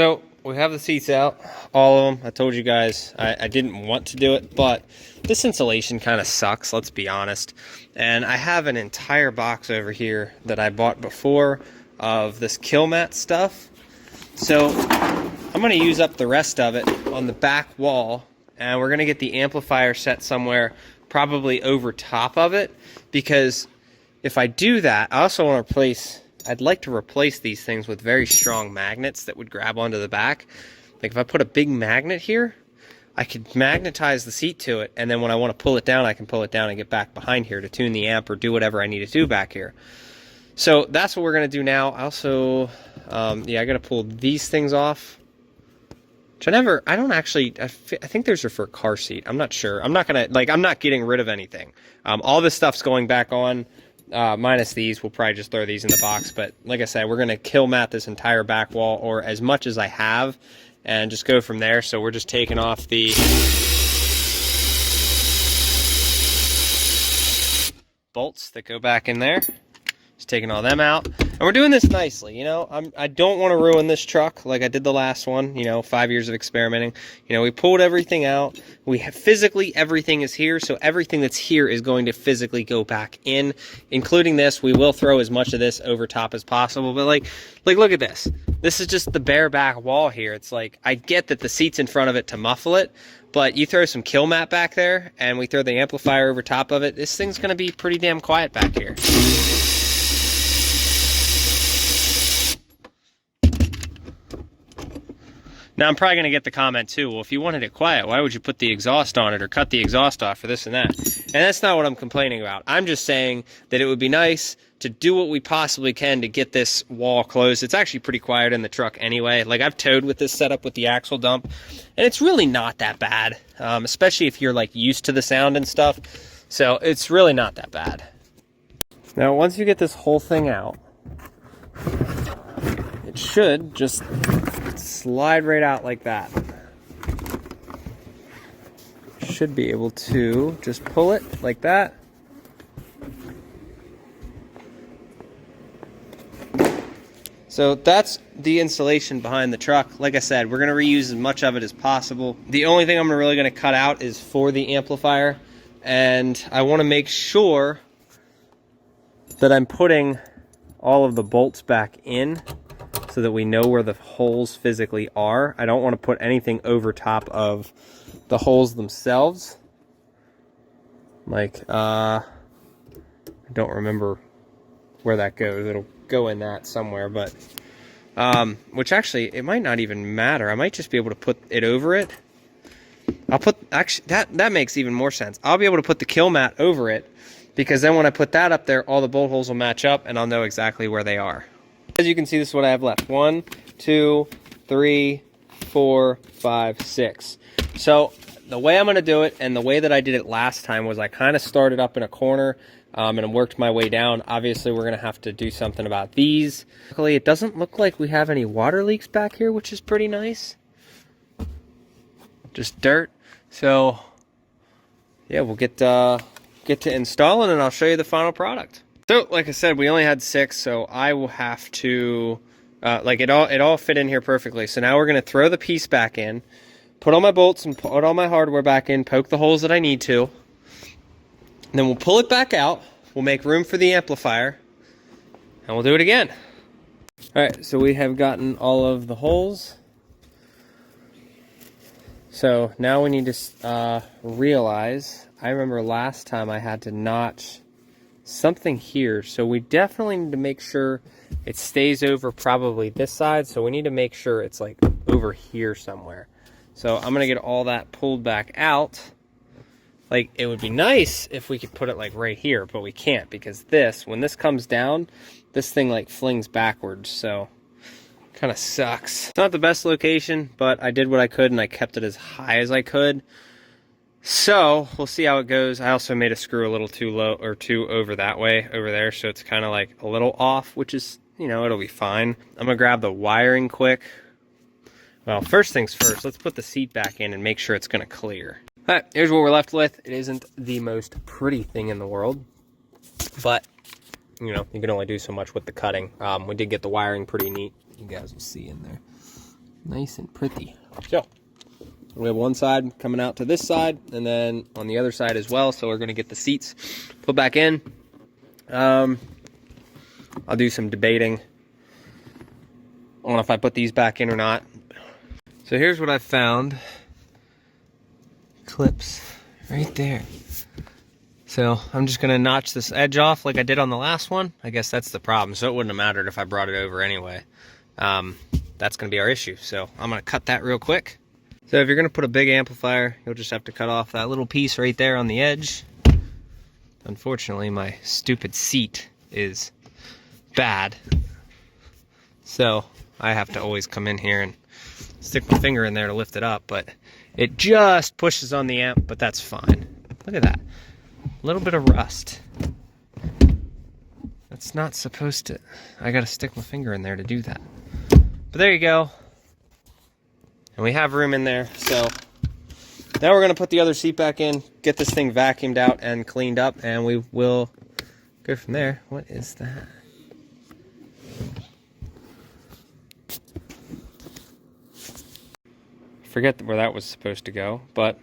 So we have the seats out, all of them. I told you guys I didn't want to do it, but this insulation kind of sucks, let's be honest. And I have an entire box over here that I bought before of this kill mat stuff. So I'm going to use up the rest of it on the back wall, and we're going to get the amplifier set somewhere probably over top of it, because if I do that, I also want to replace... I'd like to replace these things with very strong magnets that would grab onto the back. Like if I put a big magnet here, I could magnetize the seat to it, and then when I want to pull it down, I can pull it down and get back behind here to tune the amp or do whatever I need to do back here. So that's what we're going to do now. I also, yeah, I got to pull these things off. Which I don't actually, I think those are for a car seat. I'm not sure. I'm not going to, I'm not getting rid of anything. All this stuff's going back on. Minus these, we'll probably just throw these in the box, but like I said, we're going to kill mat this entire back wall, or as much as I have, and just go from there. So we're just taking off the bolts that go back in there, just taking all them out, and we're doing this nicely. You know, I don't want to ruin this truck like I did the last one. You know, 5 years of experimenting. You know, we pulled everything out. We have physically, everything is here, so everything that's here is going to physically go back in, including this. We will throw as much of this over top as possible, but like look at this. This is just the bare back wall here. It's like, I get that the seat's in front of it to muffle it, but you throw some kill mat back there, and we throw the amplifier over top of it, this thing's going to be pretty damn quiet back here. Now, I'm probably going to get the comment too, well, if you wanted it quiet, why would you put the exhaust on it or cut the exhaust off for this and that? And that's not what I'm complaining about. I'm just saying that it would be nice to do what we possibly can to get this wall closed. It's actually pretty quiet in the truck anyway. Like, I've towed with this setup with the axle dump, and it's really not that bad, especially if you're like used to the sound and stuff. So it's really not that bad. Now, once you get this whole thing out, it should just slide right out like that. Should be able to just pull it like that. So that's the insulation behind the truck. Like I said, we're going to reuse as much of it as possible. The only thing I'm really going to cut out is for the amplifier, and I want to make sure that I'm putting all of the bolts back in so that we know where the holes physically are. I don't want to put anything over top of the holes themselves. Like, I don't remember where that goes. It'll go in that somewhere, but, which actually, it might not even matter. I might just be able to put it over it. Actually, that makes even more sense. I'll be able to put the kill mat over it, because then when I put that up there, all the bolt holes will match up, and I'll know exactly where they are. As you can see, this is what I have left. 1, 2, 3, 4, 5, 6. So the way I'm going to do it, and the way that I did it last time, was I kind of started up in a corner and worked my way down. Obviously, we're going to have to do something about these. Luckily, it doesn't look like we have any water leaks back here, which is pretty nice. Just dirt. So yeah, we'll get to installing, and I'll show you the final product. So, like I said, we only had 6, so I will have to, it all fit in here perfectly. So now we're going to throw the piece back in, put all my bolts and put all my hardware back in, poke the holes that I need to. And then we'll pull it back out, we'll make room for the amplifier, and we'll do it again. All right, so we have gotten all of the holes. So now we need to realize, I remember last time I had to notch something here, so we definitely need to make sure it stays over probably this side, so we need to make sure it's like over here somewhere. So I'm gonna get all that pulled back out. Like, it would be nice if we could put it like right here, but we can't, because this, when this comes down, this thing like flings backwards, so kind of sucks. It's not the best location, but I did what I could, and I kept it as high as I could. So we'll see how it goes. I also made a screw a little too low, or too over that way, over there, so it's kind of like a little off, which is, you know, it'll be fine. I'm gonna grab the wiring quick. Well, first things first, let's put the seat back in and make sure it's gonna clear. All right, here's what we're left with. It isn't the most pretty thing in the world, but you know, you can only do so much with the cutting. We did get the wiring pretty neat. You guys will see in there. Nice and pretty. So we have one side coming out to this side, and then on the other side as well. So we're going to get the seats put back in. I'll do some debating on if I put these back in or not. So here's what I found. Clips right there. So I'm just going to notch this edge off like I did on the last one. I guess that's the problem. So it wouldn't have mattered if I brought it over anyway. That's going to be our issue. So I'm going to cut that real quick. So if you're going to put a big amplifier, you'll just have to cut off that little piece right there on the edge. Unfortunately, my stupid seat is bad. So I have to always come in here and stick my finger in there to lift it up. But it just pushes on the amp, but that's fine. Look at that. A little bit of rust. That's not supposed to... I gotta stick my finger in there to do that. But there you go. And we have room in there. So now we're gonna put the other seat back in, get this thing vacuumed out and cleaned up, and we will go from there. What is that? Forget where that was supposed to go, but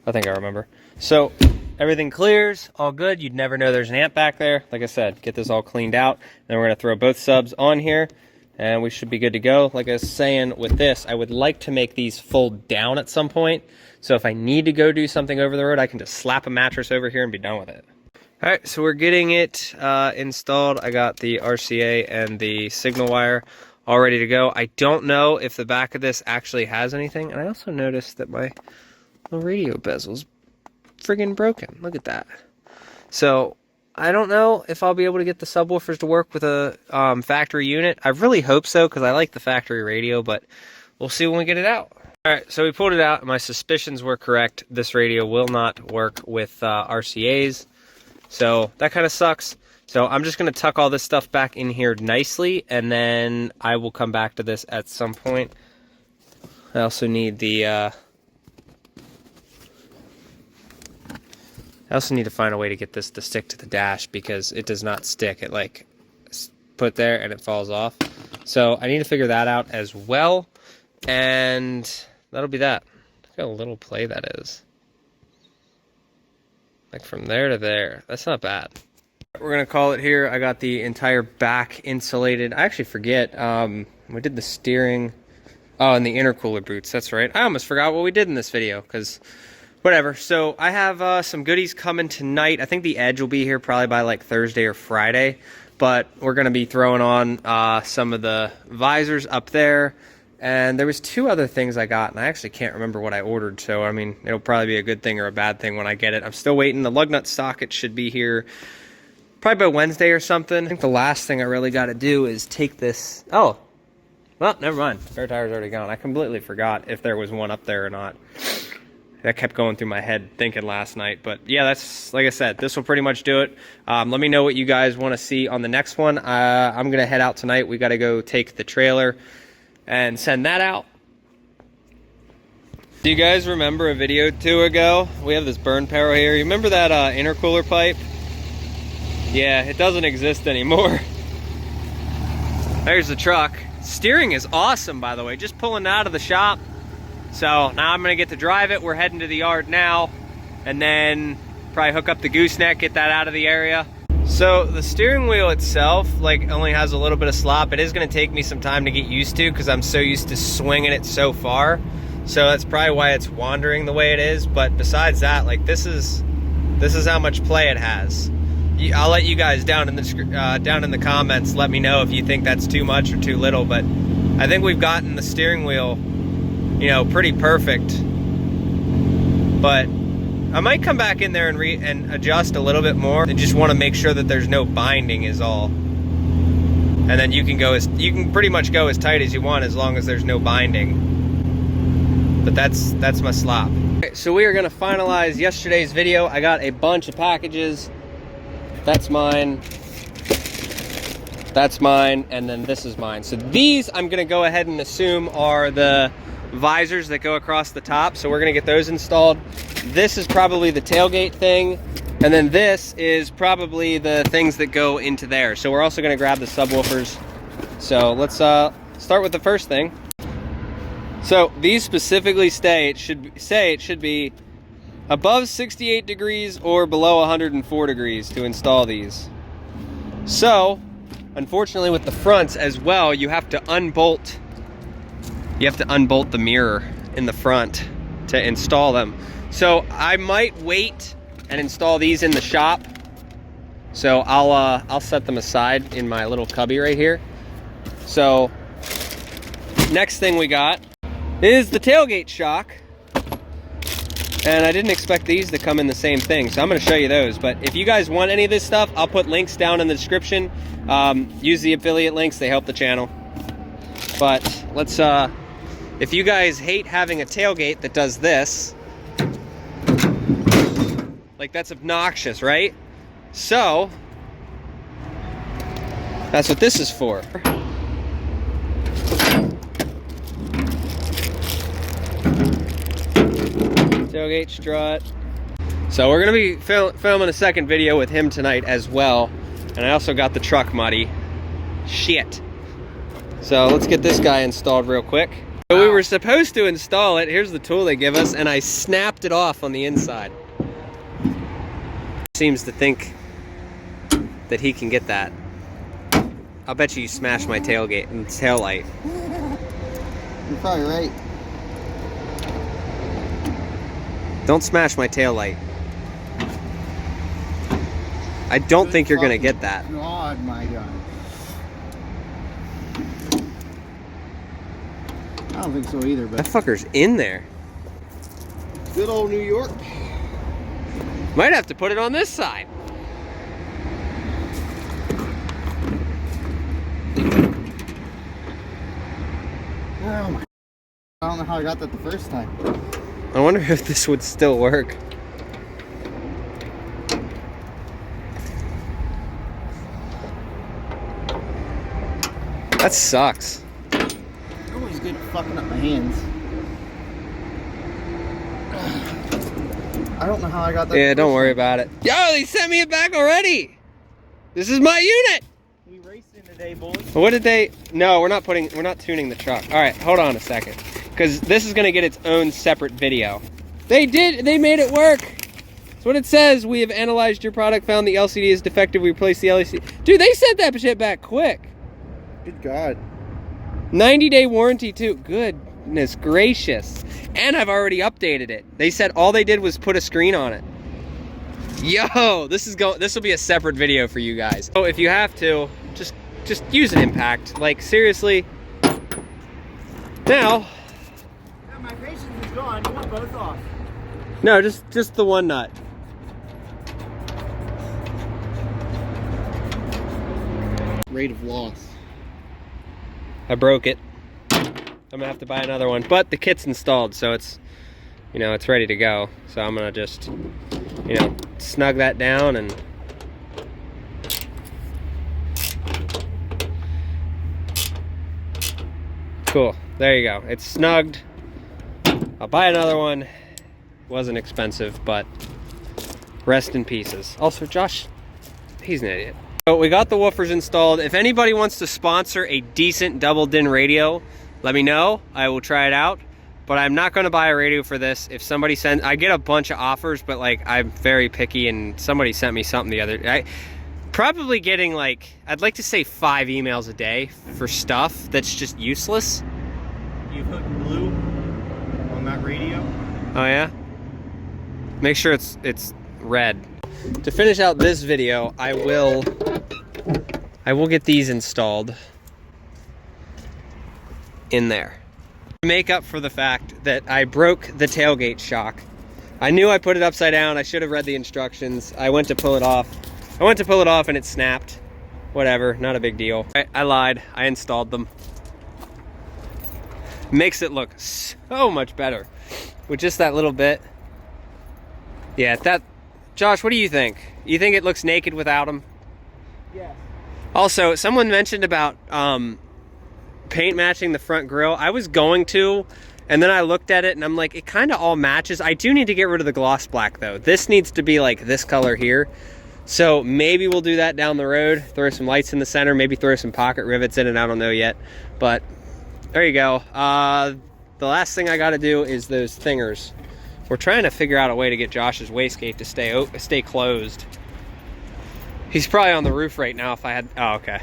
I think I remember. So everything clears, all good. You'd never know there's an amp back there. Like I said, get this all cleaned out. Then we're going to throw both subs on here, and we should be good to go. Like I was saying with this, I would like to make these fold down at some point. So if I need to go do something over the road, I can just slap a mattress over here and be done with it. All right, so we're getting it installed. I got the RCA and the signal wire all ready to go. I don't know if the back of this actually has anything. And I also noticed that my little radio bezel's friggin' broken. Look at that. So I don't know if I'll be able to get the subwoofers to work with a factory unit. I really hope so, because I like the factory radio, but we'll see when we get it out. All right, so we pulled it out. My suspicions were correct. This radio will not work with RCAs. So that kind of sucks. So I'm just going to tuck all this stuff back in here nicely, and then I will come back to this at some point. I also need the... I also need to find a way to get this to stick to the dash, because it does not stick. It like put there and it falls off. So I need to figure that out as well. And that'll be that. Look how little play that is. Like from there to there. That's not bad. We're going to call it here. I got the entire back insulated. I actually forget. We did the steering. Oh, and the intercooler boots. That's right. I almost forgot what we did in this video, because... whatever. So I have some goodies coming tonight. I think the Edge will be here probably by like Thursday or Friday. But we're going to be throwing on some of the visors up there. And there was 2 other things I got, and I actually can't remember what I ordered. So, I mean, it'll probably be a good thing or a bad thing when I get it. I'm still waiting. The lug nut socket should be here probably by Wednesday or something. I think the last thing I really got to do is take this... oh, well, never mind. Spare tire's already gone. I completely forgot if there was one up there or not. That kept going through my head thinking last night. But yeah, that's, like I said, this will pretty much do it. Let me know what you guys want to see on the next one. I'm going to head out tonight. We got to go take the trailer and send that out. Do you guys remember a video or 2 ago? We have this burn barrel here. You remember that intercooler pipe? Yeah, it doesn't exist anymore. There's the truck. Steering is awesome, by the way. Just pulling out of the shop. So now I'm gonna get to drive it. We're heading to the yard now, and then probably hook up the gooseneck, get that out of the area. So the steering wheel itself, like, only has a little bit of slop. It is gonna take me some time to get used to, because I'm so used to swinging it so far. So that's probably why it's wandering the way it is. But besides that, like, this is how much play it has. I'll let you guys down in the comments let me know if you think that's too much or too little. But I think we've gotten the steering wheel, you know, pretty perfect. But I might come back in there and adjust a little bit more. I just want to make sure that there's no binding is all. And then you can pretty much go as tight as you want as long as there's no binding. But that's my slop. Okay, so we are going to finalize yesterday's video. I got a bunch of packages. That's mine. That's mine, and then this is mine. So these I'm gonna go ahead and assume are the visors that go across the top. So we're gonna get those installed. This is probably the tailgate thing, and then this is probably the things that go into there. So we're also gonna grab the subwoofers. So let's start with the first thing. So these specifically say it should be above 68 degrees or below 104 degrees to install these. So, unfortunately with the fronts as well, you have to unbolt the mirror in the front to install them. So I might wait and install these in the shop. So I'll set them aside in my little cubby right here. So next thing we got is the tailgate shock. And I didn't expect these to come in the same thing, so I'm going to show you those. But if you guys want any of this stuff, I'll put links down in the description. Use the affiliate links, they help the channel. But let's, if you guys hate having a tailgate that does this, like that's obnoxious, right? So, that's what this is for. Tailgate strut. So we're gonna be filming a second video with him tonight as well. And I also got the truck muddy. Shit. So let's get this guy installed real quick. So we were supposed to install it. Here's the tool they give us, and I snapped it off on the inside. Seems to think that he can get that. I'll bet you smashed my tailgate and tail light. You're probably right. Don't smash my tail light. I don't think you're gonna get that. God, my God. I don't think so either, but That fucker's in there. good old New York. Might have to put it on this side. Oh my. I don't know how I got that the first time. I wonder if this would still work. That sucks. You're always good at fucking up my hands. I don't know how I got that. Yeah, don't worry about it. Yo, they sent me it back already. This is my unit. We racing today, boys. What did they? No, we're not tuning the truck. All right, hold on a second, because this is gonna get its own separate video. They made it work. That's what it says. We have analyzed your product, found the LCD is defective. We replaced the LCD. Dude, they sent that shit back quick. Good God. 90-day warranty too. Goodness gracious. And I've already updated it. They said all they did was put a screen on it. Yo, this will be a separate video for you guys. So if you have to, just use an impact. Like seriously. Now, My patience is gone. You want both off. no, just the one nut. Rate of loss. I broke it. I'm gonna have to buy another one, but the kit's installed, so it's, it's ready to go. So I'm gonna just, snug that down and cool. There you go. It's snugged. I'll buy another one. Wasn't expensive, but rest in pieces. Also, Josh, he's an idiot. So we got the woofers installed. If anybody wants to sponsor a decent double din radio, let me know. I will try it out. But I'm not going to buy a radio for this. If somebody sends, I get a bunch of offers, but like I'm very picky, and somebody sent me something the other day. Probably getting like, I'd like to say 5 emails a day for stuff that's just useless. You put blue on that radio? Oh yeah? Make sure it's red. To finish out this video, I will get these installed in there. To make up for the fact that I broke the tailgate shock. I knew I put it upside down. I should have read the instructions. I went to pull it off. And it snapped. Whatever, not a big deal. I lied. I installed them. Makes it look so much better with just that little bit. Yeah, Josh, what do you think? You think it looks naked without them? Yes. Also, someone mentioned about paint matching the front grille. I was going to, and then I looked at it and I'm like, it kind of all matches. I do need to get rid of the gloss black though. This needs to be like this color here. So maybe we'll do that down the road. Throw some lights in the center, maybe throw some pocket rivets in it. I don't know yet, but there you go. the last thing I got to do is those thingers. We're trying to figure out a way to get Josh's wastegate to stay closed. He's probably on the roof right now if I had... Oh, okay.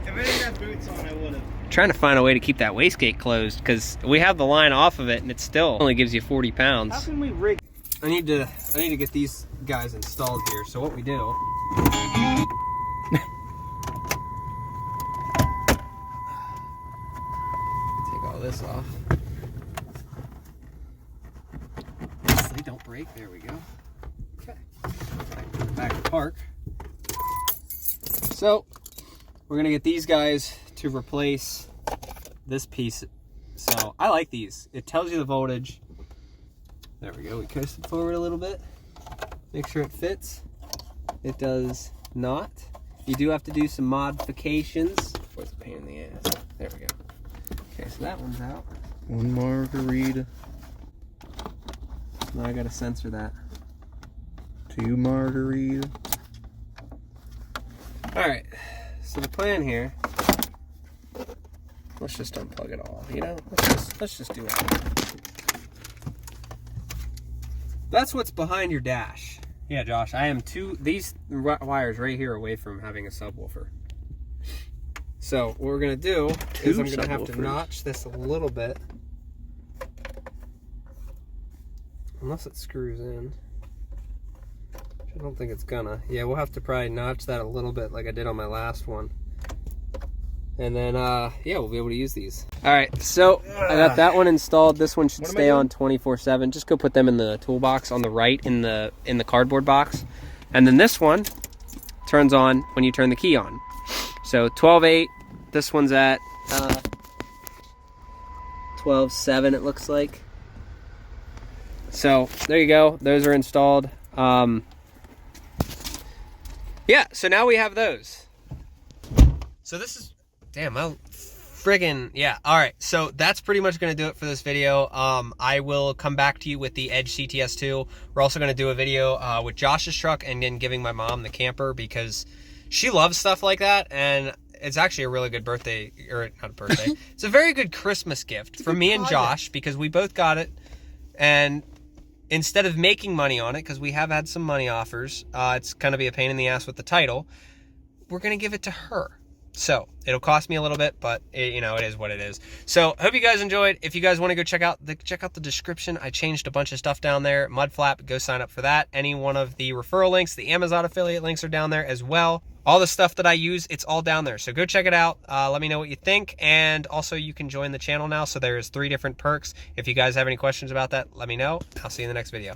If I didn't have boots on, I would have. Trying to find a way to keep that wastegate closed because we have the line off of it and it still only gives you 40 pounds. How can we rig? I need to get these guys installed here. So what we do... Take all this off. They don't break. There we go. Okay. Back to park. So we're gonna get these guys to replace this piece. So I like these. It tells you the voltage. There we go. We coasted forward a little bit. Make sure it fits. It does not. You do have to do some modifications. What's a pain in the ass? There we go. Okay, so that one's out. One margarita. Now I gotta censor that. 2 margarita. Alright, so the plan here, let's just unplug it all, you know? Let's just do it. That's what's behind your dash. Yeah, Josh, I am these wires right here away from having a subwoofer. So what we're gonna do is I'm gonna have to notch this a little bit. Unless it screws in. I don't think it's gonna. Yeah, we'll have to probably notch that a little bit like I did on my last one. And then, yeah, we'll be able to use these. All right, so I got that one installed. This one should stay on 24/7. Just go put them in the toolbox on the right in the cardboard box. And then this one turns on when you turn the key on. So 12/8, this one's at 12/7 it looks like. So there you go, those are installed. Yeah, so now we have those. So this is, damn, friggin', yeah. All right, so that's pretty much gonna do it for this video. I will come back to you with the Edge CTS2. We're also gonna do a video with Josh's truck and then giving my mom the camper because she loves stuff like that, and it's actually a really good birthday, or not a birthday, it's a very good Christmas gift for me and Josh because we both got it, and instead of making money on it, because we have had some money offers, it's going to be a pain in the ass with the title, we're going to give it to her. So it'll cost me a little bit, but you know, it is what it is. So hope you guys enjoyed. If you guys want to go check out the description, I changed a bunch of stuff down there. Mudflap, go sign up for that. Any one of the referral links, the Amazon affiliate links are down there as well. All the stuff that I use, it's all down there. So go check it out. Let me know what you think. And also you can join the channel now. So there's 3 different perks. If you guys have any questions about that, let me know. I'll see you in the next video.